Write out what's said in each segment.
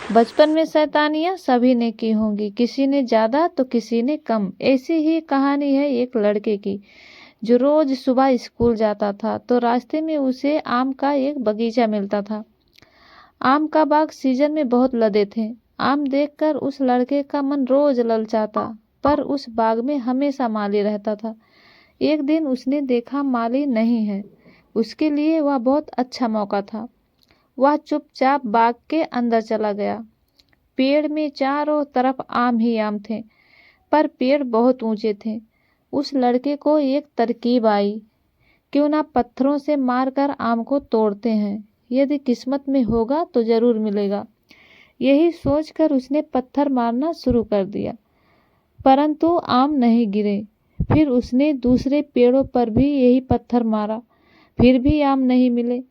बचपन में शैतानियां सभी ने की होंगी, किसी ने ज़्यादा तो किसी ने कम। ऐसी ही कहानी है एक लड़के की जो रोज सुबह स्कूल जाता था तो रास्ते में उसे आम का एक बगीचा मिलता था। आम का बाग सीजन में बहुत लदे थे। आम देखकर उस लड़के का मन रोज ललचाता, पर उस बाग में हमेशा माली रहता था। एक दिन उसने देखा माली नहीं है। उसके लिए वह बहुत अच्छा मौका था। वह चुपचाप बाग के अंदर चला गया। पेड़ में चारों तरफ आम ही आम थे, पर पेड़ बहुत ऊंचे थे। उस लड़के को एक तरकीब आई, क्यों ना पत्थरों से मारकर आम को तोड़ते हैं, यदि किस्मत में होगा तो जरूर मिलेगा। यही सोचकर उसने पत्थर मारना शुरू कर दिया, परंतु आम नहीं गिरे। फिर उसने दूसरे पेड़ों पर भी यही पत्थर मारा, फिर भी आम नहीं मिले।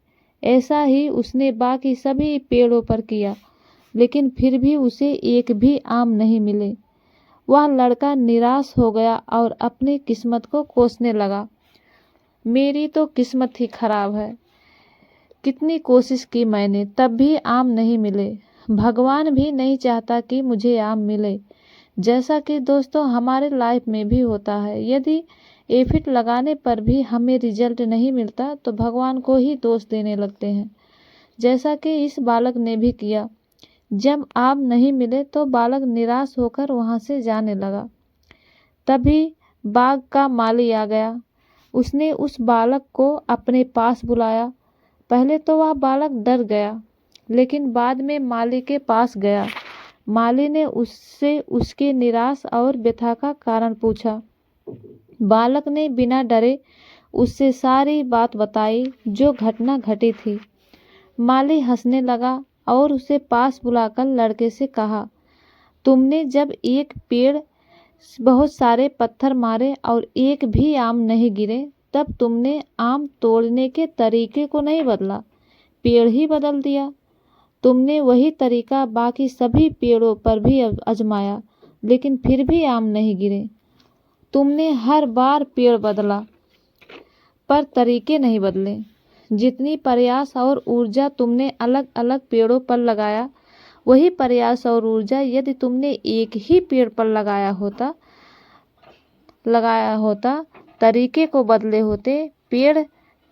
ऐसा ही उसने बाकी सभी पेड़ों पर किया, लेकिन फिर भी उसे एक भी आम नहीं मिले। वह लड़का निराश हो गया और अपनी किस्मत को कोसने लगा। मेरी तो किस्मत ही खराब है, कितनी कोशिश की मैंने तब भी आम नहीं मिले। भगवान भी नहीं चाहता कि मुझे आम मिले। जैसा कि दोस्तों हमारे लाइफ में भी होता है, यदि एफिट लगाने पर भी हमें रिजल्ट नहीं मिलता तो भगवान को ही दोष देने लगते हैं, जैसा कि इस बालक ने भी किया। जब आम नहीं मिले तो बालक निराश होकर वहां से जाने लगा। तभी बाग का माली आ गया। उसने उस बालक को अपने पास बुलाया। पहले तो वह बालक डर गया, लेकिन बाद में माली के पास गया। माली ने उससे उसके निराश और व्यथा का कारण पूछा। बालक ने बिना डरे उससे सारी बात बताई जो घटना घटी थी। माली हंसने लगा और उसे पास बुलाकर लड़के से कहा, तुमने जब एक पेड़ बहुत सारे पत्थर मारे और एक भी आम नहीं गिरे, तब तुमने आम तोड़ने के तरीके को नहीं बदला, पेड़ ही बदल दिया। तुमने वही तरीका बाकी सभी पेड़ों पर भी आजमाया, लेकिन फिर भी आम नहीं गिरे। तुमने हर बार पेड़ बदला, पर तरीके नहीं बदले। जितनी प्रयास और ऊर्जा तुमने अलग अलग पेड़ों पर लगाया, वही प्रयास और ऊर्जा यदि तुमने एक ही पेड़ पर लगाया होता, तरीके को बदले होते, पेड़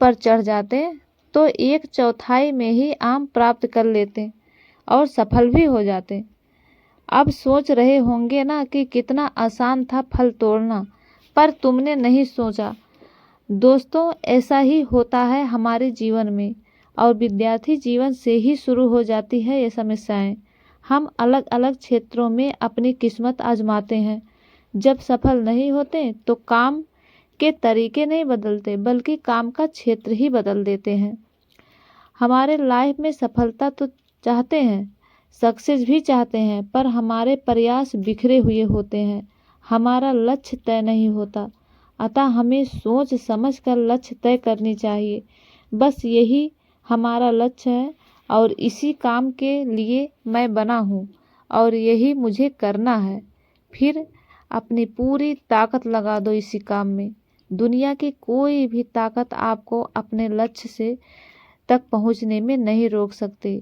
पर चढ़ जाते, तो 1/4 में ही आम प्राप्त कर लेते और सफल भी हो जाते। अब सोच रहे होंगे ना कि कितना आसान था फल तोड़ना, पर तुमने नहीं सोचा। दोस्तों ऐसा ही होता है हमारे जीवन में, और विद्यार्थी जीवन से ही शुरू हो जाती है ये समस्याएं। हम अलग अलग क्षेत्रों में अपनी किस्मत आजमाते हैं। जब सफल नहीं होते तो काम के तरीके नहीं बदलते, बल्कि काम का क्षेत्र ही बदल देते हैं। हमारे लाइफ में सफलता तो चाहते हैं, सक्सेस भी चाहते हैं, पर हमारे प्रयास बिखरे हुए होते हैं, हमारा लक्ष्य तय नहीं होता। अतः हमें सोच समझ कर लक्ष्य तय करनी चाहिए। बस यही हमारा लक्ष्य है और इसी काम के लिए मैं बना हूँ और यही मुझे करना है। फिर अपनी पूरी ताकत लगा दो इसी काम में। दुनिया की कोई भी ताकत आपको अपने लक्ष्य से तक पहुँचने में नहीं रोक सकती।